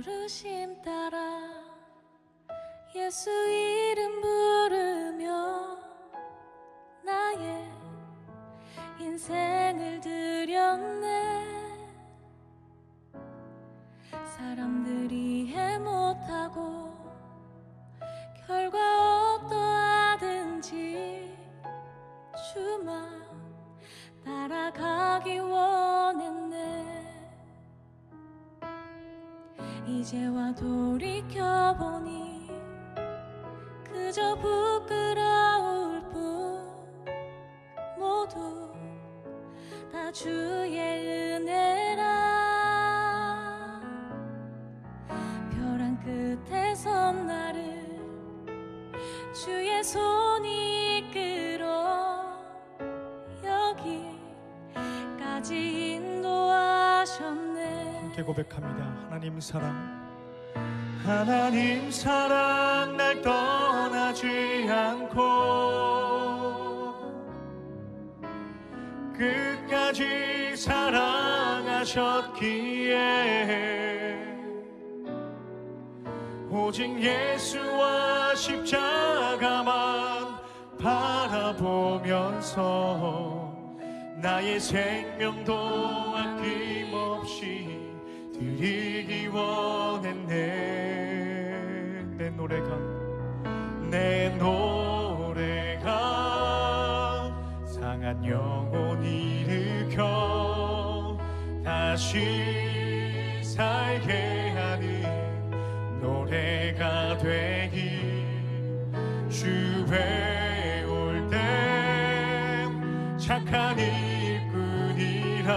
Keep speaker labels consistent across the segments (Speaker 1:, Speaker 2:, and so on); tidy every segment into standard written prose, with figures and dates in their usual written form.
Speaker 1: 부르심 따라 예수 이름 부르며 나의 인생을 드렸네. 사람들이 이해 못하고 결과 어떠하든지 주만 따라가기 원했네. 이제와 돌이켜보니 그저 부끄러울 뿐 모두 다 주의 은혜라. 벼랑 끝에 선 나를 주의 손이 이끌어 여기까지 인도하셨네.
Speaker 2: 함께 고백합니다. 하나님 사랑,
Speaker 3: 하나님 사랑 날 떠나지 않고 끝까지 사랑하셨기에 오직 예수와 십자가만 바라보면서 나의 생명도 아낌없이 드리기 원했네.
Speaker 2: 내 노래가
Speaker 3: 상한 영혼 일으켜 다시 살게 하는 노래가 되길. 주에 올 땐 착한 일꾼이라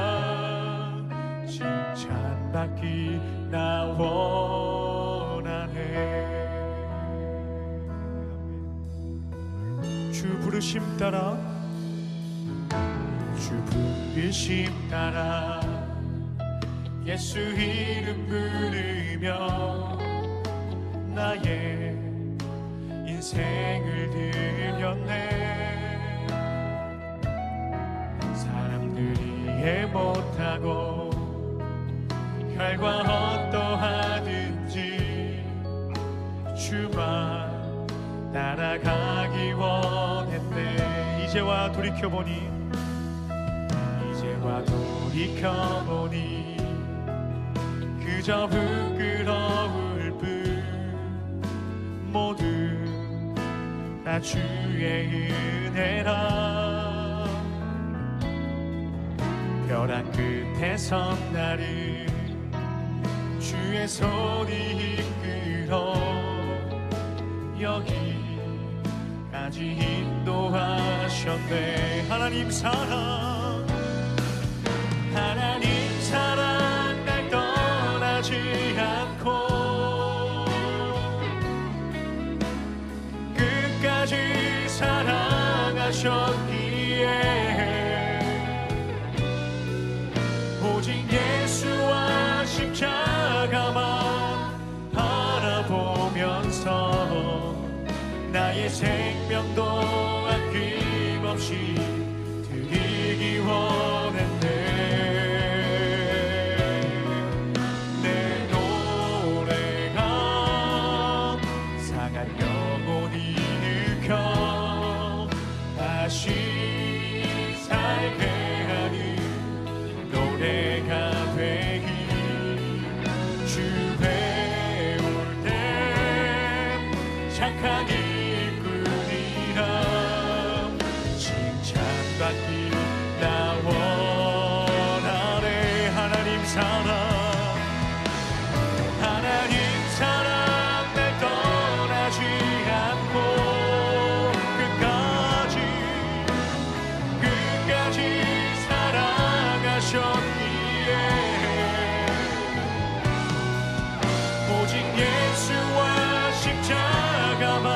Speaker 3: 칭찬받기 나 원하네.
Speaker 2: 주 부르심 따라,
Speaker 3: 주 부르심 따라 예수 이름 부르며 나의 인생을 드렸네. 사람들이 이해 못하고 결과 어떠하든지 주만 따라가기 원했네.
Speaker 2: 이제와 돌이켜보니
Speaker 3: 그저 부끄러울 뿐 모두 다 주의 은혜라. 벼랑 끝에 선 나를 주의 손이 이끌어 여기까지 인도하셨네. 하나님 사랑, 하나님 사랑 날 떠나지 않고 끝까지 사랑하셨기에 오직 예수와 십자가만 바라보면서 나의 생명도 아낌없이 드리기 원했네. 내 노래가 상한 영혼이 일으켜 다시 살게 하는 노래가 되길. 주에 올 때 착한 일꾼이라 칭찬받기 나 원하네. 하나님 사랑, 하나님 사랑 날 떠나지 않고 끝까지 사랑하셨기에 오직 예수와 십자가만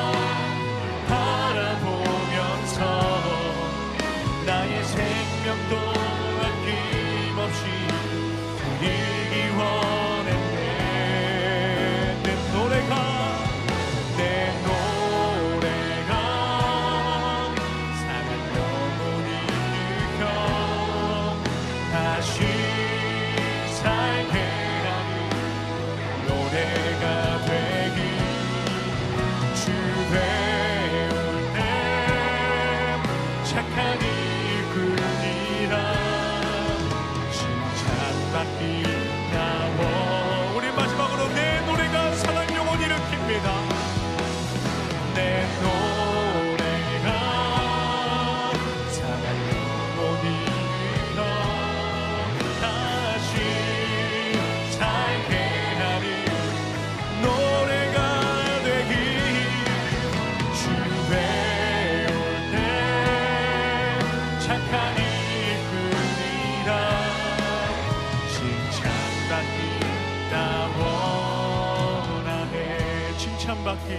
Speaker 2: 칭찬받기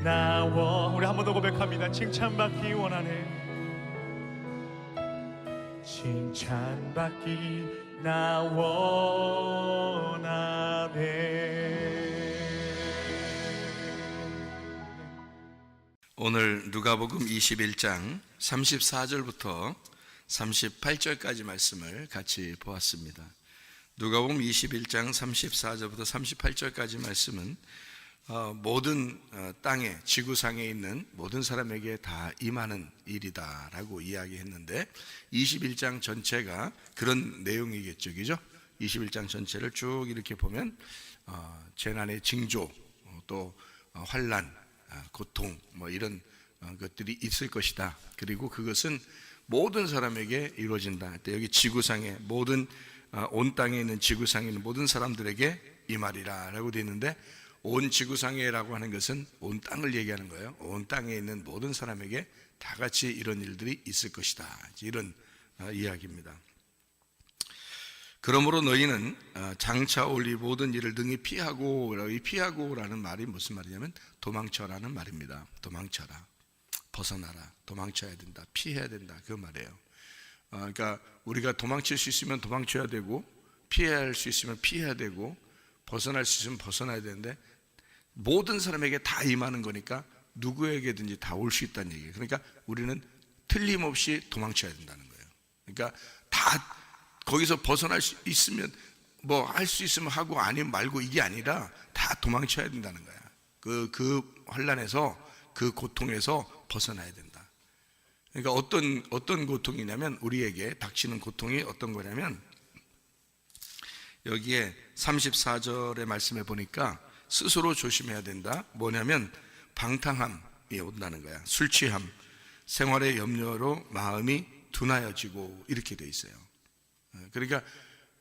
Speaker 2: 나와. 우리 한 번 더 고백합니다. 칭찬받기 원하네. 칭찬받기 나 원하네.
Speaker 4: 오늘 누가복음 21장 34절부터 38절까지 말씀을 같이 보았습니다. 누가복음 21장 34절부터 38절까지 말씀은 모든 땅에, 지구상에 있는 모든 사람에게 다 임하는 일이다라고 이야기했는데 21장 전체가 그런 내용이겠죠, 그죠? 21장 전체를 쭉 이렇게 보면 재난의 징조, 또 환난, 고통, 뭐 이런 것들이 있을 것이다. 그리고 그것은 모든 사람에게 이루어진다. 여기 지구상에 모든 온 땅에 있는 지구상에 있는 모든 사람들에게 임하리라라고 되어 있는데, 온 지구상에라고 하는 것은 온 땅을 얘기하는 거예요. 온 땅에 있는 모든 사람에게 다 같이 이런 일들이 있을 것이다, 이런 이야기입니다. 그러므로 너희는 장차 올 이 모든 일을 능히 피하고, 이 피하고라는 말이 무슨 말이냐면 도망쳐라는 말입니다. 도망쳐라, 벗어나라, 도망쳐야 된다, 피해야 된다, 그 말이에요. 그러니까 우리가 도망칠 수 있으면 도망쳐야 되고, 피해야 할 수 있으면 피해야 되고, 벗어날 수 있으면 벗어나야 되는데, 모든 사람에게 다 임하는 거니까 누구에게든지 다 올 수 있다는 얘기예요. 그러니까 우리는 틀림없이 도망쳐야 된다는 거예요. 그러니까 다 거기서 벗어날 수 있으면 뭐 할 수 있으면 하고 아니면 말고, 이게 아니라 다 도망쳐야 된다는 거야. 그 환난에서, 그 고통에서 벗어나야 된다. 그러니까 어떤 고통이냐면, 우리에게 닥치는 고통이 어떤 거냐면, 여기에 34절의 말씀에 보니까 스스로 조심해야 된다. 뭐냐면 방탕함이 온다는 거야. 술 취함, 생활의 염려로 마음이 둔하여지고, 이렇게 돼 있어요. 그러니까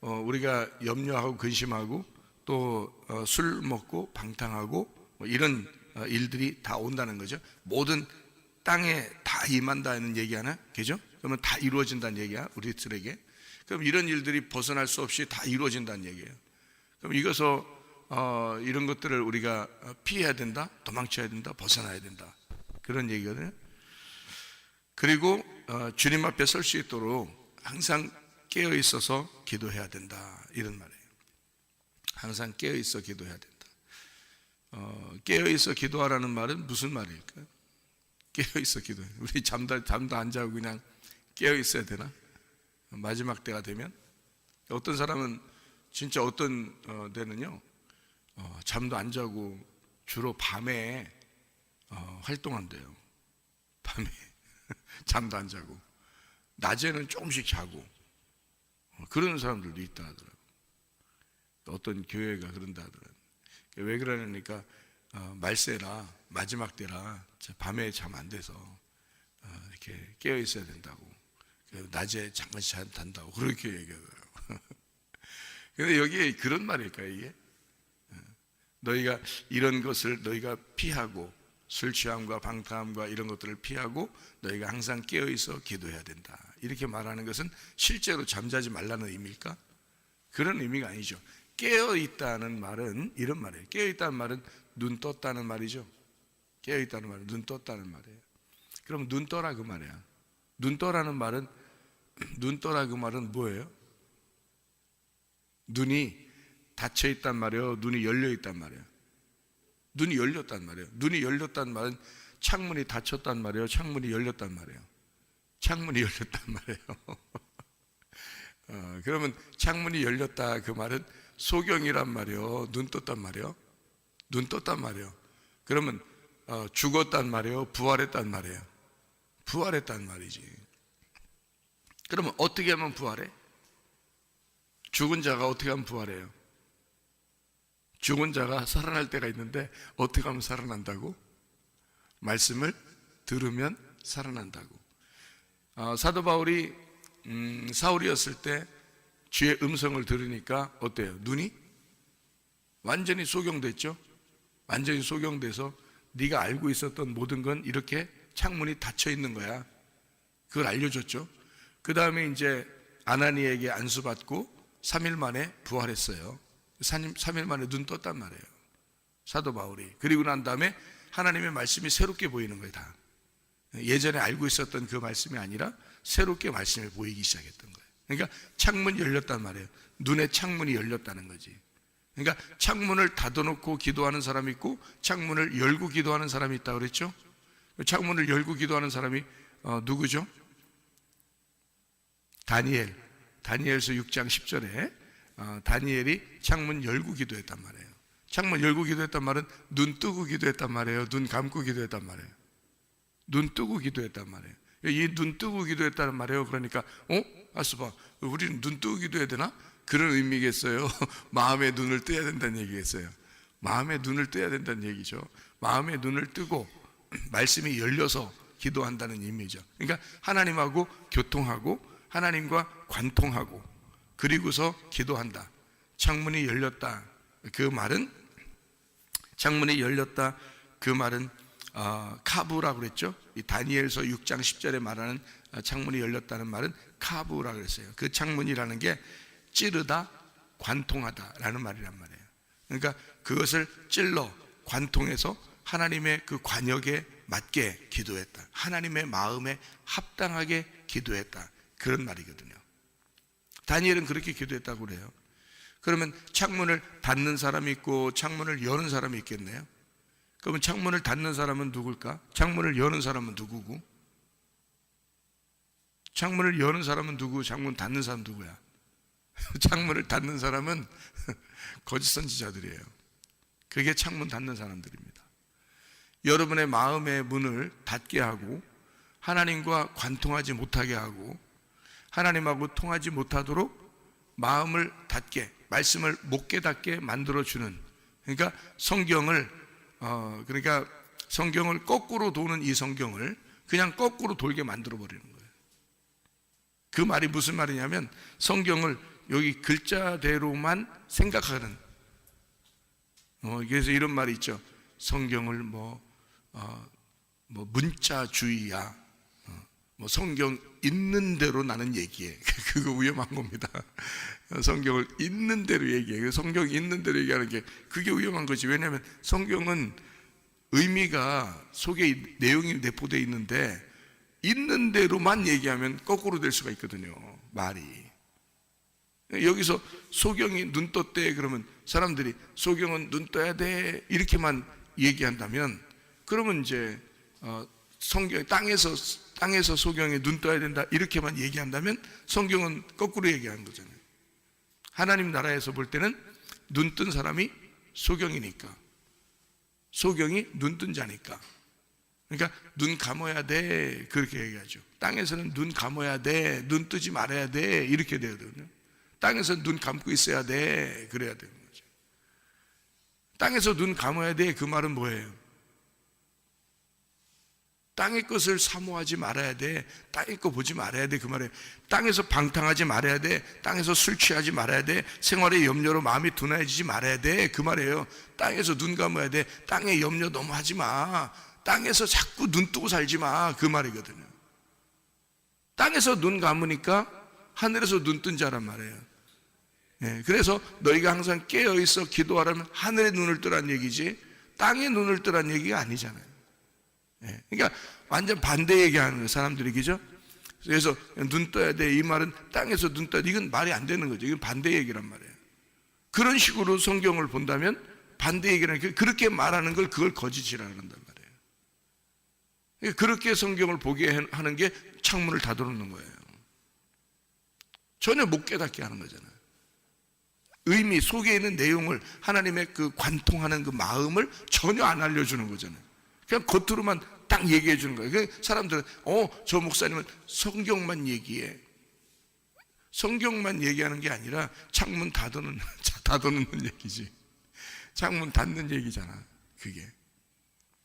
Speaker 4: 우리가 염려하고 근심하고 또 술 먹고 방탕하고 뭐 이런 일들이 다 온다는 거죠. 모든 땅에 다 임한다는 얘기 하나? 그죠? 그러면 다 이루어진다는 얘기야, 우리들에게. 그럼 이런 일들이 벗어날 수 없이 다 이루어진다는 얘기예요. 그럼 이것서 이런 것들을 우리가 피해야 된다, 도망쳐야 된다, 벗어나야 된다, 그런 얘기거든요. 그리고 주님 앞에 설 수 있도록 항상 깨어 있어서 기도해야 된다, 이런 말이에요. 항상 깨어 있어 기도해야 된다. 깨어 있어 기도하라는 말은 무슨 말일까요? 깨어 있어 기도해. 우리 잠도 안 자고 그냥 깨어 있어야 되나? 마지막 때가 되면 어떤 사람은 진짜 어떤 데는요, 잠도 안 자고 주로 밤에 활동한대요. 밤에 잠도 안 자고 낮에는 조금씩 자고, 그런 사람들도 있다 하더라고요. 어떤 교회가 그런다 하더라고요. 왜 그러냐니까 말세라, 마지막 때라 밤에 잠 안 돼서 이렇게 깨어 있어야 된다고, 낮에 잠깐 잔다고 그렇게 얘기하더라고요. 근데 여기에 그런 말일까요, 이게? 너희가 이런 것을 너희가 피하고, 술 취함과 방탕함과 이런 것들을 피하고 너희가 항상 깨어 있어 기도해야 된다, 이렇게 말하는 것은 실제로 잠자지 말라는 의미일까? 그런 의미가 아니죠. 깨어 있다는 말은 이런 말이에요. 깨어 있다는 말은 눈 떴다는 말이죠. 깨어 있다는 말은 눈 떴다는 말이에요. 그럼 눈 떠라 그 말이야. 눈 떠라는 말은, 눈 떠라 그 말은 뭐예요? 눈이 닫혀 있단 말이에요, 눈이 열려 있단 말이에요? 눈이 열렸단 말이에요. 눈이 열렸단 말은 창문이 닫혔단 말이에요, 창문이 열렸단 말이에요? 창문이 열렸단 말이에요. 그러면 창문이 열렸다 그 말은 소경이란 말이에요, 눈 떴단 말이에요? 눈 떴단 말이에요. 그러면 죽었단 말이에요, 부활했단 말이에요? 부활했단 말이지. 그러면 어떻게 하면 부활해? 죽은 자가 어떻게 하면 부활해요? 죽은 자가 살아날 때가 있는데 어떻게 하면 살아난다고? 말씀을 들으면 살아난다고. 사도 바울이 사울이었을 때 주의 음성을 들으니까 어때요? 눈이 완전히 소경됐죠? 완전히 소경돼서 네가 알고 있었던 모든 건 이렇게 창문이 닫혀 있는 거야. 그걸 알려줬죠. 그 다음에 이제 아나니에게 안수받고 3일 만에 부활했어요. 3일 만에 눈 떴단 말이에요, 사도 바울이. 그리고 난 다음에 하나님의 말씀이 새롭게 보이는 거예요. 다 예전에 알고 있었던 그 말씀이 아니라 새롭게 말씀이 보이기 시작했던 거예요. 그러니까 창문이 열렸단 말이에요. 눈의 창문이 열렸다는 거지. 그러니까 창문을 닫아놓고 기도하는 사람이 있고 창문을 열고 기도하는 사람이 있다고 그랬죠. 창문을 열고 기도하는 사람이 누구죠? 다니엘서 6장 10절에 다니엘이 창문 열고 기도했단 말이에요. 창문 열고 기도했단 말은 눈 뜨고 기도했단 말이에요. 눈 감고 기도했단 말이에요. 눈 뜨고 기도했단 말이에요. 이 눈 뜨고 기도했다는 말이에요. 그러니까 아스바, 우리는 눈 뜨고 기도해야 되나? 그런 의미겠어요? 마음의 눈을 떠야 된다는 얘기겠어요? 마음의 눈을 떠야 된다는 얘기죠. 마음의 눈을 뜨고 말씀이 열려서 기도한다는 의미죠. 그러니까 하나님하고 교통하고 하나님과 관통하고 그리고서 기도한다. 창문이 열렸다. 그 말은 창문이 열렸다. 그 말은 카부라고 그랬죠. 이 다니엘서 6장 10절에 말하는 창문이 열렸다는 말은 카부라고 그랬어요. 그 창문이라는 게 찌르다, 관통하다라는 말이란 말이에요. 그러니까 그것을 찔러 관통해서 하나님의 그 관역에 맞게 기도했다. 하나님의 마음에 합당하게 기도했다. 그런 말이거든요. 다니엘은 그렇게 기도했다고 그래요. 그러면 창문을 닫는 사람이 있고 창문을 여는 사람이 있겠네요. 그러면 창문을 닫는 사람은 누굴까? 창문을 여는 사람은 누구고? 창문을 여는 사람은 누구? 창문 닫는 사람은 누구야? 창문을 닫는 사람은 거짓 선지자들이에요. 그게 창문 닫는 사람들입니다. 여러분의 마음의 문을 닫게 하고 하나님과 관통하지 못하게 하고 하나님하고 통하지 못하도록 마음을 닫게, 말씀을 못 깨닫게 만들어주는, 그러니까 성경을 거꾸로 도는 이 성경을 그냥 거꾸로 돌게 만들어버리는 거예요. 그 말이 무슨 말이냐면 성경을 여기 글자대로만 생각하는, 그래서 이런 말이 있죠. 성경을 문자주의야. 성경 있는 대로 나는 얘기해. 그거 위험한 겁니다. 성경을 있는 대로 얘기해. 성경 있는 대로 얘기하는 게 그게 위험한 거지. 왜냐하면 성경은 의미가 속에 내용이 내포되어 있는데 있는 대로만 얘기하면 거꾸로 될 수가 있거든요. 말이. 여기서 소경이 눈 떴대 그러면 사람들이 소경은 눈 떠야 돼 이렇게만 얘기한다면 그러면 이제 성경 땅에서 소경이 눈 떠야 된다 이렇게만 얘기한다면 성경은 거꾸로 얘기하는 거잖아요. 하나님 나라에서 볼 때는 눈 뜬 사람이 소경이니까, 소경이 눈 뜬 자니까. 그러니까 눈 감아야 돼 그렇게 얘기하죠. 땅에서는 눈 감아야 돼, 눈 뜨지 말아야 돼 이렇게 되거든요. 땅에서 눈 감고 있어야 돼 그래야 되는 거죠. 땅에서 눈 감아야 돼 그 말은 뭐예요? 땅의 것을 사모하지 말아야 돼, 땅의 거 보지 말아야 돼 그 말이에요. 땅에서 방탕하지 말아야 돼, 땅에서 술 취하지 말아야 돼, 생활의 염려로 마음이 둔해지지 말아야 돼 그 말이에요. 땅에서 눈 감아야 돼, 땅의 염려 너무 하지 마, 땅에서 자꾸 눈 뜨고 살지 마 그 말이거든요. 땅에서 눈 감으니까 하늘에서 눈 뜬 자란 말이에요. 그래서 너희가 항상 깨어있어 기도하라면 하늘의 눈을 뜨란 얘기지 땅의 눈을 뜨란 얘기가 아니잖아요. 그러니까 완전 반대 얘기하는 거예요, 사람들이. 그죠? 그래서 눈 떠야 돼 이 말은 땅에서 눈 떠야 돼 이건 말이 안 되는 거죠. 이건 반대 얘기란 말이에요. 그런 식으로 성경을 본다면 반대 얘기라는 게 그렇게 말하는 걸 그걸 거짓이라 한단 말이에요. 그렇게 성경을 보게 하는 게 창문을 닫아놓는 거예요. 전혀 못 깨닫게 하는 거잖아요. 의미 속에 있는 내용을 하나님의 그 관통하는 그 마음을 전혀 안 알려주는 거잖아요. 그냥 겉으로만 딱 얘기해 주는 거예요. 사람들은 저 목사님은 성경만 얘기해. 성경만 얘기하는 게 아니라 창문 닫아놓는 얘기지. 창문 닫는 얘기잖아 그게.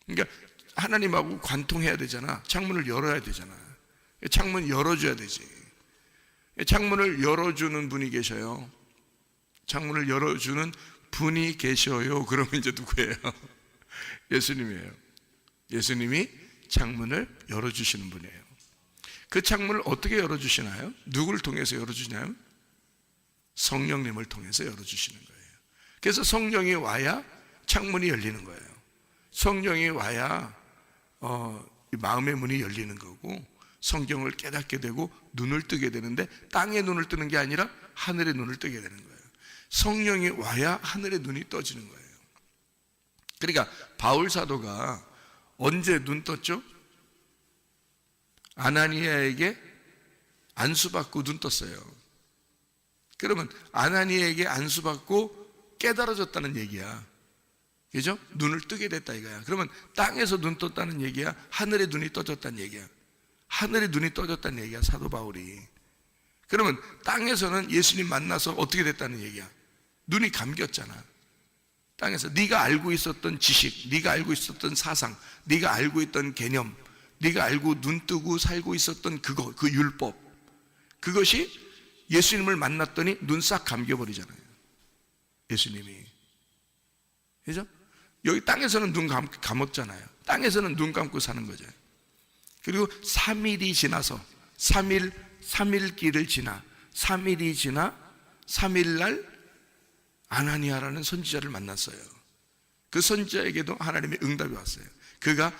Speaker 4: 그러니까 하나님하고 관통해야 되잖아. 창문을 열어야 되잖아. 창문 열어줘야 되지. 창문을 열어주는 분이 계셔요. 창문을 열어주는 분이 계셔요. 그러면 이제 누구예요? 예수님이에요. 예수님이 창문을 열어주시는 분이에요. 그 창문을 어떻게 열어주시나요? 누구를 통해서 열어주시나요? 성령님을 통해서 열어주시는 거예요. 그래서 성령이 와야 창문이 열리는 거예요. 성령이 와야 마음의 문이 열리는 거고, 성경을 깨닫게 되고 눈을 뜨게 되는데, 땅의 눈을 뜨는 게 아니라 하늘의 눈을 뜨게 되는 거예요. 성령이 와야 하늘의 눈이 떠지는 거예요. 그러니까 바울 사도가 언제 눈 떴죠? 아나니아에게 안수받고 눈 떴어요. 그러면 아나니아에게 안수받고 깨달아졌다는 얘기야. 그죠? 눈을 뜨게 됐다 이거야. 그러면 땅에서 눈 떴다는 얘기야? 하늘의 눈이 떠졌다는 얘기야? 하늘의 눈이 떠졌다는 얘기야, 사도 바울이. 그러면 땅에서는 예수님 만나서 어떻게 됐다는 얘기야? 눈이 감겼잖아. 땅에서 네가 알고 있었던 지식, 네가 알고 있었던 사상, 네가 알고 있던 개념, 네가 알고 눈 뜨고 살고 있었던 그거, 그 율법, 그것이 예수님을 만났더니 눈 싹 감겨버리잖아요. 예수님이. 그죠? 여기 땅에서는 눈 감았잖아요. 땅에서는 눈 감고 사는 거죠. 그리고 3일이 지나서 3일 길을 지나 3일이 지나 3일 날 아나니아라는 선지자를 만났어요. 그 선지자에게도 하나님의 응답이 왔어요. 그가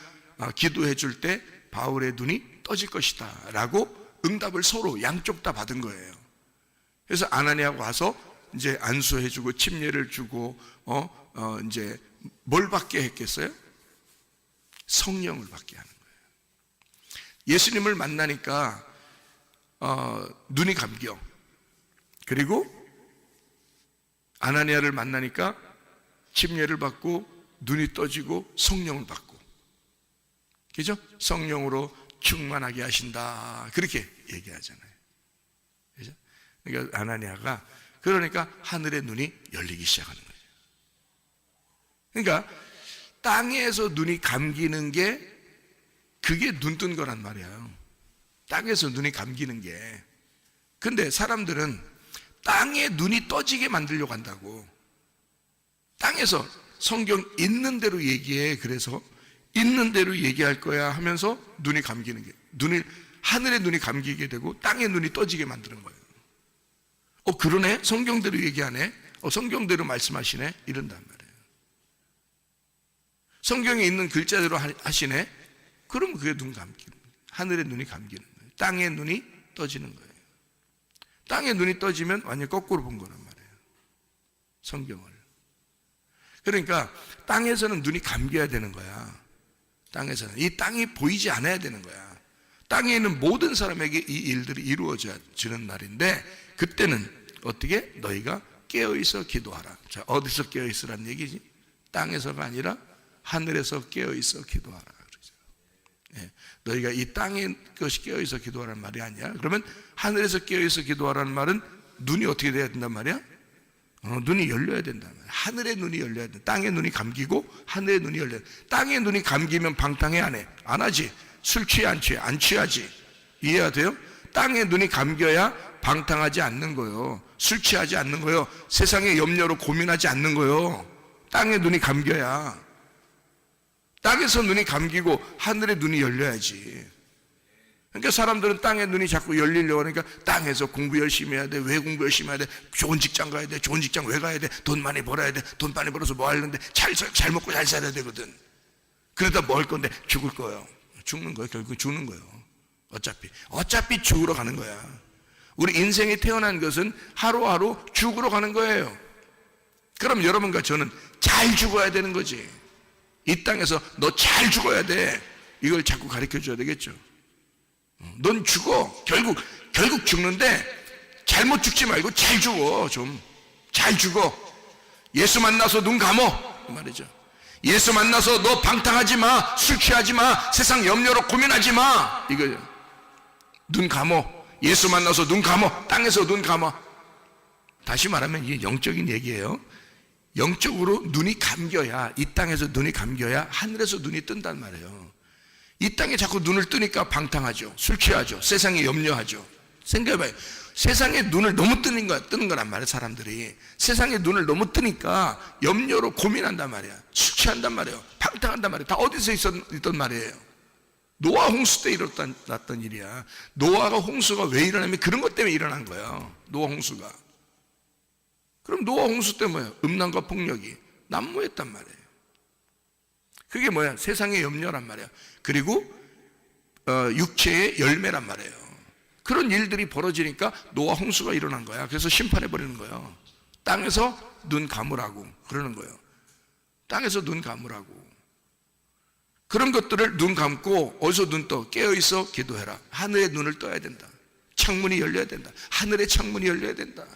Speaker 4: 기도해 줄 때 바울의 눈이 떠질 것이다 라고 응답을 서로 양쪽 다 받은 거예요. 그래서 아나니아가 와서 이제 안수해 주고 침례를 주고 이제 뭘 받게 했겠어요? 성령을 받게 하는 거예요. 예수님을 만나니까 눈이 감겨. 그리고 아나니아를 만나니까 침례를 받고 눈이 떠지고 성령을 받고, 그죠? 성령으로 충만하게 하신다, 그렇게 얘기하잖아요. 그죠? 그러니까 아나니아가, 그러니까 하늘의 눈이 열리기 시작하는 거예요. 그러니까 땅에서 눈이 감기는 게, 그게 눈 뜬 거란 말이에요. 땅에서 눈이 감기는 게. 근데 사람들은 땅에 눈이 떠지게 만들려고 한다고. 땅에서 성경 있는 대로 얘기해. 그래서 있는 대로 얘기할 거야 하면서 눈이 감기는 게, 하늘의 눈이 감기게 되고 땅의 눈이 떠지게 만드는 거예요. 그러네? 성경대로 얘기하네? 성경대로 말씀하시네? 이런단 말이에요. 성경에 있는 글자대로 하시네? 그럼 그게 눈 감기는 거예요. 하늘의 눈이 감기는 거예요. 땅의 눈이 떠지는 거예요. 땅의 눈이 떠지면 완전히 거꾸로 본 거란 말이에요, 성경을. 그러니까 땅에서는 눈이 감겨야 되는 거야. 땅에서는 이 땅이 보이지 않아야 되는 거야. 땅에 있는 모든 사람에게 이 일들이 이루어지는 날인데, 그때는 어떻게? 너희가 깨어있어 기도하라. 자, 어디서 깨어있으라는 얘기지? 땅에서가 아니라 하늘에서 깨어있어 기도하라. 예, 너희가 이 땅에 것이 깨어있어 기도하라는 말이 아니야. 그러면 하늘에서 깨어있어 기도하라는 말은 눈이 어떻게 돼야 된단 말이야? 눈이 열려야 된단 말이야. 하늘의 눈이 열려야 돼. 땅의 눈이 감기고 하늘의 눈이 열려야 돼. 땅의 눈이 감기면 방탕해 안 해? 안 하지. 술 취해 안 취해? 안 취하지. 이해가 돼요? 땅의 눈이 감겨야 방탕하지 않는 거요. 술 취하지 않는 거요. 세상의 염려로 고민하지 않는 거요. 땅의 눈이 감겨야. 땅에서 눈이 감기고 하늘의 눈이 열려야지. 그러니까 사람들은 땅의 눈이 자꾸 열리려고 하니까 땅에서 공부 열심히 해야 돼. 왜 공부 열심히 해야 돼? 좋은 직장 가야 돼. 좋은 직장 왜 가야 돼? 돈 많이 벌어야 돼. 돈 많이 벌어서 뭐 하려는데 잘 먹고 잘 살아야 되거든. 그러다 뭐 할 건데? 죽을 거예요. 죽는 거예요. 결국 죽는 거예요. 어차피 죽으러 가는 거야. 우리 인생에 태어난 것은 하루하루 죽으러 가는 거예요. 그럼 여러분과 저는 잘 죽어야 되는 거지. 이 땅에서 너 잘 죽어야 돼. 이걸 자꾸 가르쳐 줘야 되겠죠. 넌 죽어. 결국 죽는데 잘못 죽지 말고 잘 죽어. 좀 잘 죽어. 예수 만나서 눈 감어, 그 말이죠. 예수 만나서 너 방탕하지 마, 술 취하지 마, 세상 염려로 고민하지 마, 이거죠. 눈 감어. 예수 만나서 눈 감어. 땅에서 눈 감어. 다시 말하면 이게 영적인 얘기예요. 영적으로 눈이 감겨야, 이 땅에서 눈이 감겨야 하늘에서 눈이 뜬단 말이에요. 이 땅에 자꾸 눈을 뜨니까 방탕하죠. 술 취하죠. 세상에 염려하죠. 생각해봐요. 세상에 눈을 너무 뜨는 거란 말이에요. 사람들이 세상에 눈을 너무 뜨니까 염려로 고민한단 말이야. 술 취한단 말이에요. 방탕한단 말이에요. 다 어디서 있던 말이에요. 노아 홍수 때 일어났던 일이야. 노아가 홍수가 왜 일어나면 그런 것 때문에 일어난 거예요. 노아 홍수가. 그럼 노아 홍수 때 뭐예요? 음란과 폭력이 난무했단 말이에요. 그게 뭐야? 세상의 염려란 말이야. 그리고 육체의 열매란 말이에요. 그런 일들이 벌어지니까 노아 홍수가 일어난 거야. 그래서 심판해 버리는 거예요. 땅에서 눈 감으라고 그러는 거예요. 땅에서 눈 감으라고. 그런 것들을 눈 감고 어디서 눈 떠? 깨어있어 기도해라. 하늘에 눈을 떠야 된다. 창문이 열려야 된다. 하늘의 창문이 열려야 된다.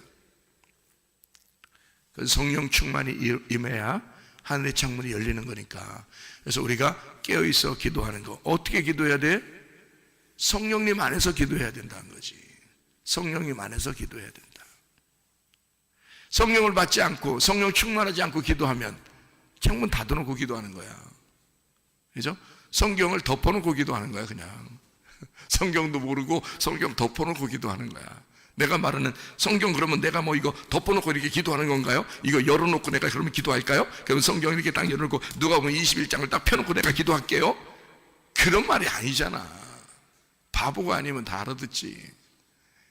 Speaker 4: 그래서 성령 충만이 임해야 하늘의 창문이 열리는 거니까. 그래서 우리가 깨어있어 기도하는 거. 어떻게 기도해야 돼? 성령님 안에서 기도해야 된다는 거지. 성령님 안에서 기도해야 된다. 성령을 받지 않고 성령 충만하지 않고 기도하면 창문 닫아놓고 기도하는 거야. 그죠? 성경을 덮어놓고 기도하는 거야. 그냥 성경도 모르고 성경 덮어놓고 기도하는 거야. 내가 말하는 성경, 그러면 내가 뭐 이거 덮어놓고 이렇게 기도하는 건가요? 이거 열어놓고 내가 그러면 기도할까요? 그러면 성경 이렇게 딱 열어놓고 누가 보면 21장을 딱 펴놓고 내가 기도할게요? 그런 말이 아니잖아. 바보가 아니면 다 알아듣지.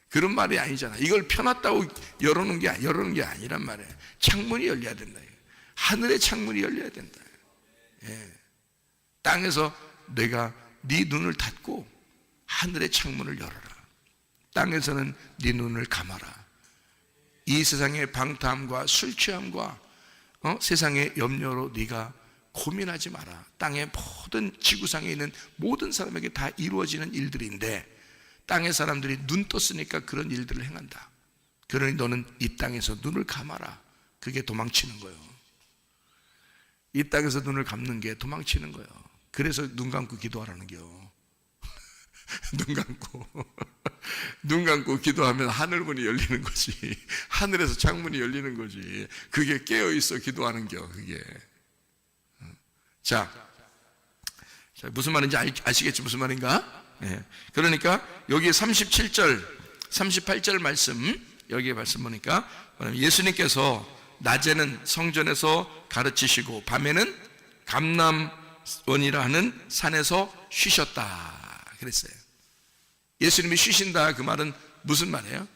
Speaker 4: 그런 말이 아니잖아. 이걸 펴놨다고 열어놓은 게 아니란 말이에요. 창문이 열려야 된다. 하늘의 창문이 열려야 된다. 예. 땅에서 내가 네 눈을 닫고 하늘의 창문을 열어라. 땅에서는 네 눈을 감아라. 이 세상의 방탕함과 술 취함과 세상의 염려로 네가 고민하지 마라. 땅의 모든 지구상에 있는 모든 사람에게 다 이루어지는 일들인데 땅의 사람들이 눈 떴으니까 그런 일들을 행한다. 그러니 너는 이 땅에서 눈을 감아라. 그게 도망치는 거예요. 이 땅에서 눈을 감는 게 도망치는 거예요. 그래서 눈 감고 기도하라는 겨. 눈 감고 기도하면 하늘문이 열리는 거지. 하늘에서 창문이 열리는 거지. 그게 깨어있어 기도하는 겨. 그게. 자, 무슨 말인지 아시겠지? 무슨 말인가? 네. 그러니까 여기 37절 38절 말씀, 여기에 말씀 보니까 예수님께서 낮에는 성전에서 가르치시고 밤에는 감람원이라 하는 산에서 쉬셨다 그랬어요. 예수님이 쉬신다 그 말은 무슨 말이에요?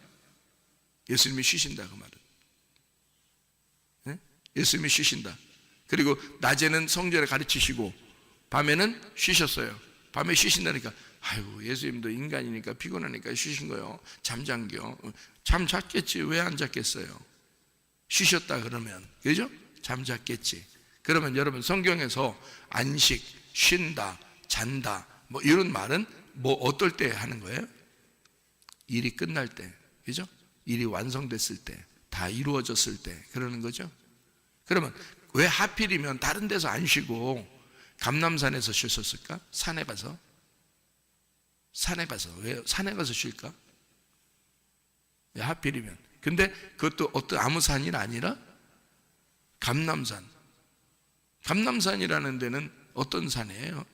Speaker 4: 예수님이 쉬신다 그 말은, 네? 예수님이 쉬신다. 그리고 낮에는 성전에 가르치시고 밤에는 쉬셨어요. 밤에 쉬신다니까 아이고 예수님도 인간이니까 피곤하니까 쉬신 거요. 잠잠겨. 잠 잤겠지. 왜 안 잤겠어요? 쉬셨다 그러면, 그죠? 잠 잤겠지. 그러면 여러분 성경에서 안식, 쉰다, 잔다 뭐 이런 말은 뭐 어떨 때 하는 거예요? 일이 끝날 때, 그죠? 일이 완성됐을 때, 다 이루어졌을 때 그러는 거죠. 그러면 왜 하필이면 다른 데서 안 쉬고 감람산에서 쉬었을까? 산에 가서 왜 산에 가서 쉴까? 왜 하필이면? 근데 그것도 어떤 아무 산이 아니라 감람산. 감람산이라는 데는 어떤 산이에요?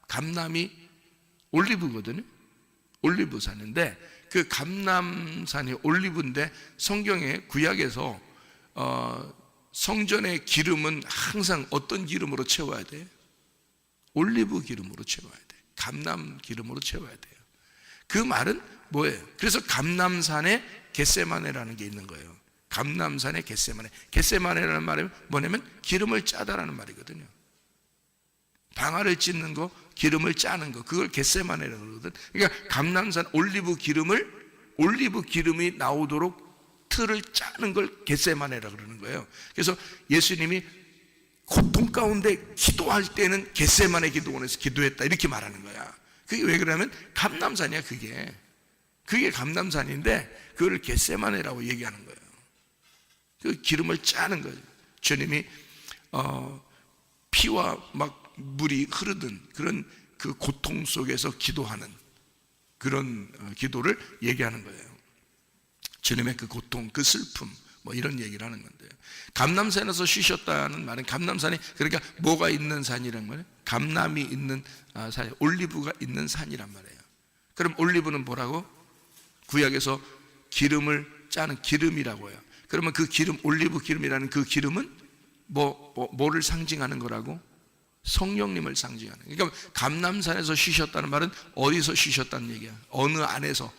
Speaker 4: 감람이 올리브거든요. 올리브산인데 그 감람산이 올리브인데 성경에 구약에서 성전의 기름은 항상 어떤 기름으로 채워야 돼? 올리브 기름으로 채워야 돼. 감람 기름으로 채워야 돼요. 그 말은 뭐예요? 그래서 감람산에 겟세마네라는 게 있는 거예요. 감람산의 겟세마네. 겟세마네라는 말은 뭐냐면 기름을 짜다라는 말이거든요. 방아를 찢는 거, 기름을 짜는 거, 그걸 겟세마네라고 그러거든. 그러니까 감람산 올리브 기름이 나오도록 틀을 짜는 걸 겟세마네라고 그러는 거예요. 그래서 예수님이 고통 가운데 기도할 때는 겟세마네 기도원에서 기도했다 이렇게 말하는 거야. 그게 왜 그러냐면 감람산이야. 그게 감람산인데 그걸 겟세마네라고 얘기하는 거예요. 그 기름을 짜는 거죠. 주님이 피와 막 물이 흐르던 그런 그 고통 속에서 기도하는 그런 기도를 얘기하는 거예요. 주님의 그 고통, 그 슬픔 뭐 이런 얘기를 하는 건데요. 감람산에서 쉬셨다는 말은 감람산이 그러니까 뭐가 있는 산이란 말이에요? 감람이 있는 산, 올리브가 있는 산이란 말이에요. 그럼 올리브는 뭐라고? 구약에서 기름을 짜는 기름이라고 해요. 그러면 그 기름, 올리브 기름이라는 그 기름은 뭐를 상징하는 거라고? 성령님을 상징하는. 그러니까 감람산에서 쉬셨다는 말은 어디서 쉬셨다는 얘기야? 어느 안에서,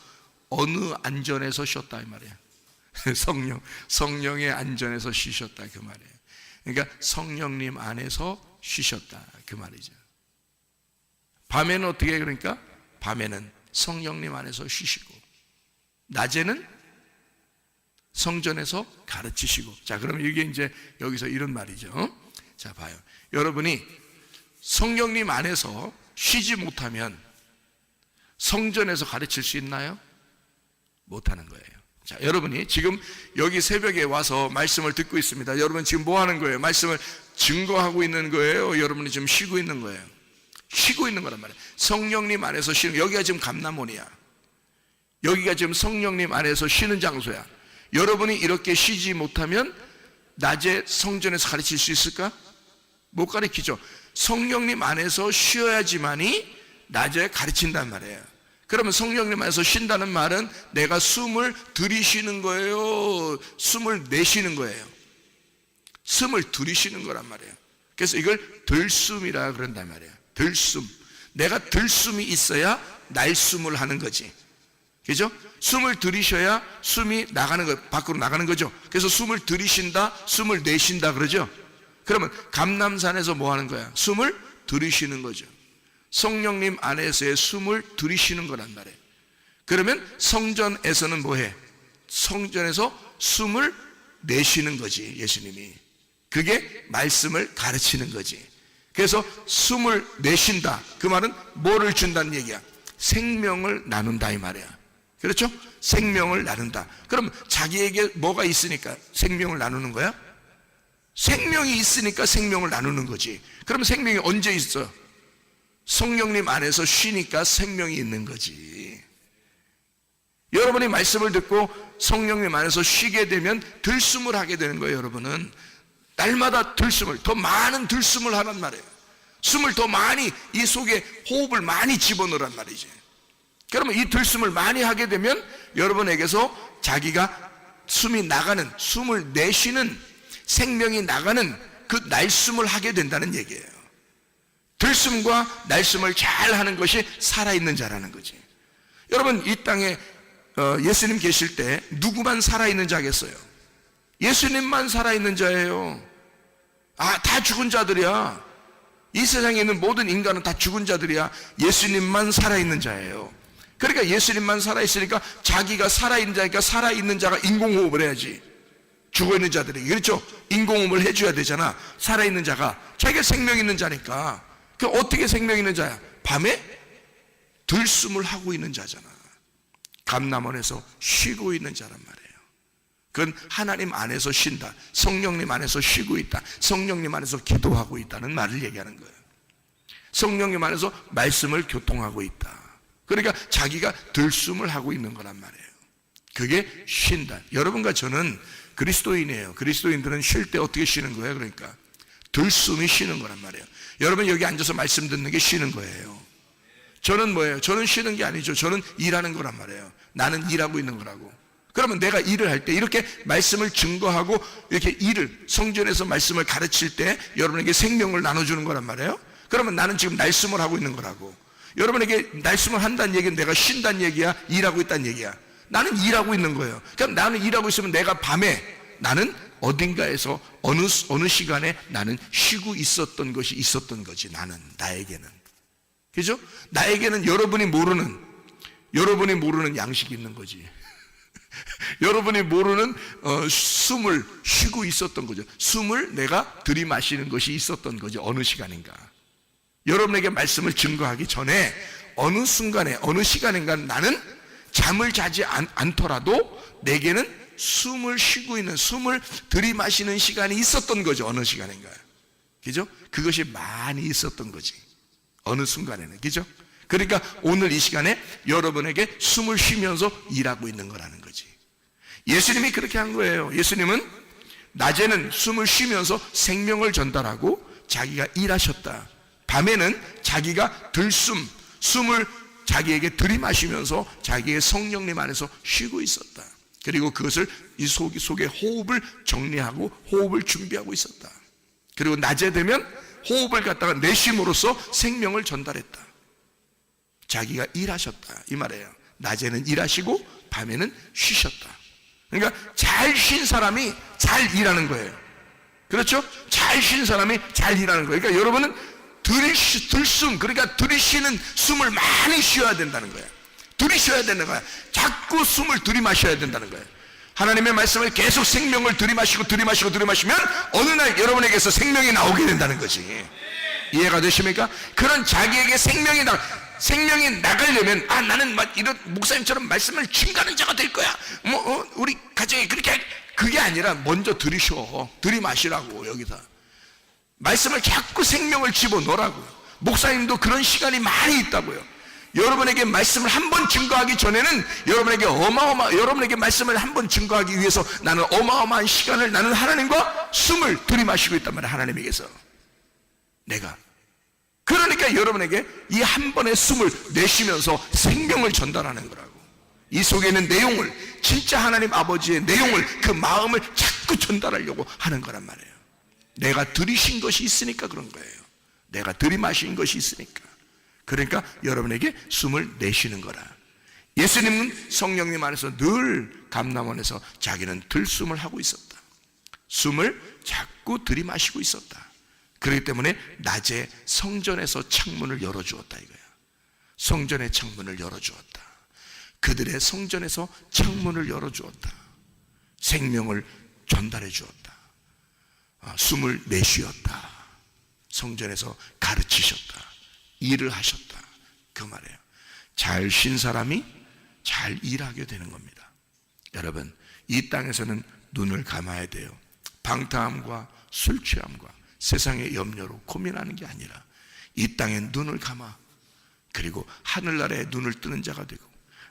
Speaker 4: 어느 안전에서 쉬었다 이 말이야. 성령의 안전에서 쉬셨다 그 말이에요. 그러니까 성령님 안에서 쉬셨다 그 말이죠. 밤에는 어떻게 해요? 그러니까 밤에는 성령님 안에서 쉬시고 낮에는 성전에서 가르치시고. 자, 그러면 이게 이제 여기서 이런 말이죠. 자, 봐요. 여러분이 성령님 안에서 쉬지 못하면 성전에서 가르칠 수 있나요? 못하는 거예요. 자, 여러분이 지금 여기 새벽에 와서 말씀을 듣고 있습니다. 여러분 지금 뭐 하는 거예요? 말씀을 증거하고 있는 거예요? 여러분이 지금 쉬고 있는 거예요? 쉬고 있는 거란 말이에요. 성령님 안에서 쉬는, 여기가 지금 감람원이야. 여기가 지금 성령님 안에서 쉬는 장소야. 여러분이 이렇게 쉬지 못하면 낮에 성전에서 가르칠 수 있을까? 못 가르치죠. 성령님 안에서 쉬어야지만이 낮에 가르친단 말이에요. 그러면 성령님 안에서 쉰다는 말은 내가 숨을 들이쉬는 거예요? 숨을 내쉬는 거예요? 숨을 들이쉬는 거란 말이에요. 그래서 이걸 들숨이라 그런단 말이에요. 들숨. 내가 들숨이 있어야 날숨을 하는 거지. 그죠? 숨을 들이셔야 숨이 나가는 거, 밖으로 나가는 거죠. 그래서 숨을 들이쉰다, 숨을 내쉰다 그러죠. 그러면 감람산에서 뭐 하는 거야? 숨을 들이쉬는 거죠. 성령님 안에서의 숨을 들이쉬는 거란 말이에요. 그러면 성전에서는 뭐 해? 성전에서 숨을 내쉬는 거지, 예수님이. 그게 말씀을 가르치는 거지. 그래서 숨을 내쉰다. 그 말은 뭐를 준다는 얘기야? 생명을 나눈다 이 말이야. 그렇죠? 생명을 나눈다. 그럼 자기에게 뭐가 있으니까 생명을 나누는 거야? 생명이 있으니까 생명을 나누는 거지. 그럼 생명이 언제 있어? 성령님 안에서 쉬니까 생명이 있는 거지. 여러분이 말씀을 듣고 성령님 안에서 쉬게 되면 들숨을 하게 되는 거예요. 여러분은 날마다 들숨을, 더 많은 들숨을 하란 말이에요. 숨을 더 많이, 이 속에 호흡을 많이 집어넣으란 말이지. 그러면 이 들숨을 많이 하게 되면 여러분에게서 자기가 숨이 나가는, 숨을 내쉬는, 생명이 나가는 그 날숨을 하게 된다는 얘기예요. 들숨과 날숨을 잘 하는 것이 살아있는 자라는 거지. 여러분 이 땅에 예수님 계실 때 누구만 살아있는 자겠어요? 예수님만 살아있는 자예요. 아, 다 죽은 자들이야. 이 세상에 있는 모든 인간은 다 죽은 자들이야. 예수님만 살아있는 자예요. 그러니까 예수님만 살아있으니까 자기가 살아있는 자니까 살아있는 자가 인공호흡을 해야지. 죽어있는 자들이, 그렇죠? 인공호흡을 해줘야 되잖아. 살아있는 자가. 자기가 생명 있는 자니까. 그 어떻게 생명 있는 자야? 밤에 들숨을 하고 있는 자잖아. 감람원에서 쉬고 있는 자란 말이에요. 그건 하나님 안에서 쉰다. 성령님 안에서 쉬고 있다. 성령님 안에서 기도하고 있다는 말을 얘기하는 거예요. 성령님 안에서 말씀을 교통하고 있다. 그러니까 자기가 들숨을 하고 있는 거란 말이에요. 그게 쉰다. 여러분과 저는 그리스도인이에요. 그리스도인들은 쉴 때 어떻게 쉬는 거예요? 그러니까 들숨이 쉬는 거란 말이에요. 여러분 여기 앉아서 말씀 듣는 게 쉬는 거예요. 저는 뭐예요? 저는 쉬는 게 아니죠. 저는 일하는 거란 말이에요. 나는 일하고 있는 거라고. 그러면 내가 일을 할 때 이렇게 말씀을 증거하고 이렇게 일을, 성전에서 말씀을 가르칠 때 여러분에게 생명을 나눠주는 거란 말이에요. 그러면 나는 지금 날숨을 하고 있는 거라고. 여러분에게 날숨을 한다는 얘기는 내가 쉰다는 얘기야? 일하고 있다는 얘기야? 나는 일하고 있는 거예요. 그럼 나는 일하고 있으면 내가 밤에 나는 어딘가에서 어느 시간에 나는 쉬고 있었던 것이 있었던 거지. 나에게는. 그죠? 나에게는 여러분이 모르는 양식이 있는 거지. 여러분이 모르는 숨을 쉬고 있었던 거죠. 숨을 내가 들이마시는 것이 있었던 거죠. 어느 시간인가. 여러분에게 말씀을 증거하기 전에 어느 순간에 어느 시간인가 나는 잠을 자지 않더라도 내게는 숨을 쉬고 있는, 숨을 들이마시는 시간이 있었던 거죠. 어느 시간인가. 그죠? 그것이 많이 있었던 거지. 어느 순간에는. 그죠? 그러니까 오늘 이 시간에 여러분에게 숨을 쉬면서 일하고 있는 거라는 거지. 예수님이 그렇게 한 거예요. 예수님은 낮에는 숨을 쉬면서 생명을 전달하고 자기가 일하셨다. 밤에는 자기가 숨을 자기에게 들이마시면서 자기의 성령님 안에서 쉬고 있었다. 그리고 그것을 이 속에 호흡을 정리하고 호흡을 준비하고 있었다. 그리고 낮에 되면 호흡을 갖다가 내쉼으로써 생명을 전달했다. 자기가 일하셨다 이 말이에요. 낮에는 일하시고 밤에는 쉬셨다. 그러니까 잘 쉰 사람이 잘 일하는 거예요. 그렇죠? 잘 쉰 사람이 잘 일하는 거예요. 그러니까 여러분은 들숨, 그러니까 들이쉬는 숨을 많이 쉬어야 된다는 거예요. 들이쉬어야 된다는 거예요. 자꾸 숨을 들이마셔야 된다는 거예요. 하나님의 말씀을 계속 생명을 들이마시면 어느 날 여러분에게서 생명이 나오게 된다는 거지. 이해가 되십니까? 그런 자기에게 생명이 나가려면, 나는 막 이런 목사님처럼 말씀을 증가하는 자가 될 거야. 우리 가정에 그게 아니라 먼저 들이마시라고. 여기서 말씀을 자꾸 생명을 집어넣으라고요. 목사님도 그런 시간이 많이 있다고요. 여러분에게 말씀을 한 번 증거하기 전에는 여러분에게 말씀을 한 번 증거하기 위해서 나는 어마어마한 시간을, 나는 하나님과 숨을 들이마시고 있단 말이야. 하나님에게서 그러니까 여러분에게 이 한 번의 숨을 내쉬면서 생명을 전달하는 거라고. 이 속에 있는 내용을, 진짜 하나님 아버지의 내용을, 그 마음을 자꾸 전달하려고 하는 거란 말이에요. 내가 들이신 것이 있으니까 그런 거예요. 내가 들이마신 것이 있으니까. 그러니까 여러분에게 숨을 내쉬는 거라. 예수님은 성령님 안에서 늘 감람원에서 자기는 들숨을 하고 있었다. 숨을 자꾸 들이마시고 있었다. 그렇기 때문에 낮에 성전에서 창문을 열어주었다 이거야. 성전의 창문을 열어주었다. 그들의 성전에서 창문을 열어주었다. 생명을 전달해 주었다. 숨을 내쉬었다. 성전에서 가르치셨다. 일을 하셨다. 그 말이에요. 잘 쉰 사람이 잘 일하게 되는 겁니다. 여러분, 이 땅에서는 눈을 감아야 돼요. 방탕함과 술 취함과 세상의 염려로 고민하는 게 아니라 이 땅에 눈을 감아, 그리고 하늘나라에 눈을 뜨는 자가 되고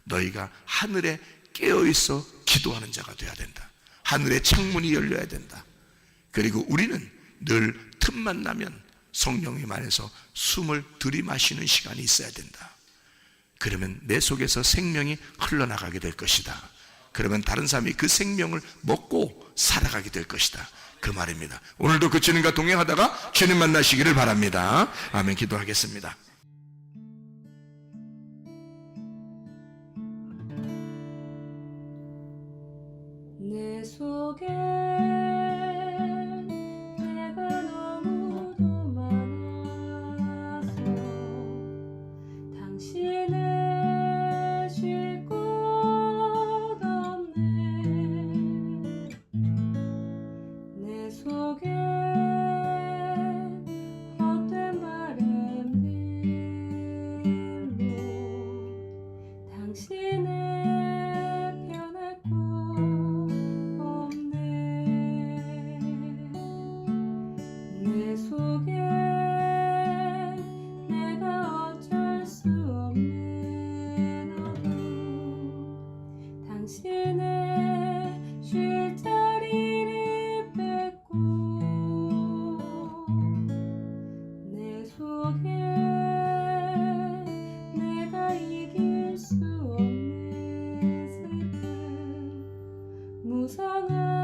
Speaker 4: 너희가 하늘에 깨어있어 기도하는 자가 되어야 된다. 하늘의 창문이 열려야 된다. 그리고 우리는 늘 틈만 나면 성령님 안에서 숨을 들이마시는 시간이 있어야 된다. 그러면 내 속에서 생명이 흘러나가게 될 것이다. 그러면 다른 사람이 그 생명을 먹고 살아가게 될 것이다. 그 말입니다. 오늘도 그 주님과 동행하다가 주님 만나시기를 바랍니다. 아멘. 기도하겠습니다.
Speaker 1: 내 속에 내가 너무도 많아서 당신을 쉴 곳 없네. 내 속에 헛된 바램들로 당신의 편할 곳 없네. 내 속에 내가 어쩔 수 없는 어둠, 당신의 쉴 자리를 뺏고 내 속에 내가 이길 수 없는 슬픔, 무성한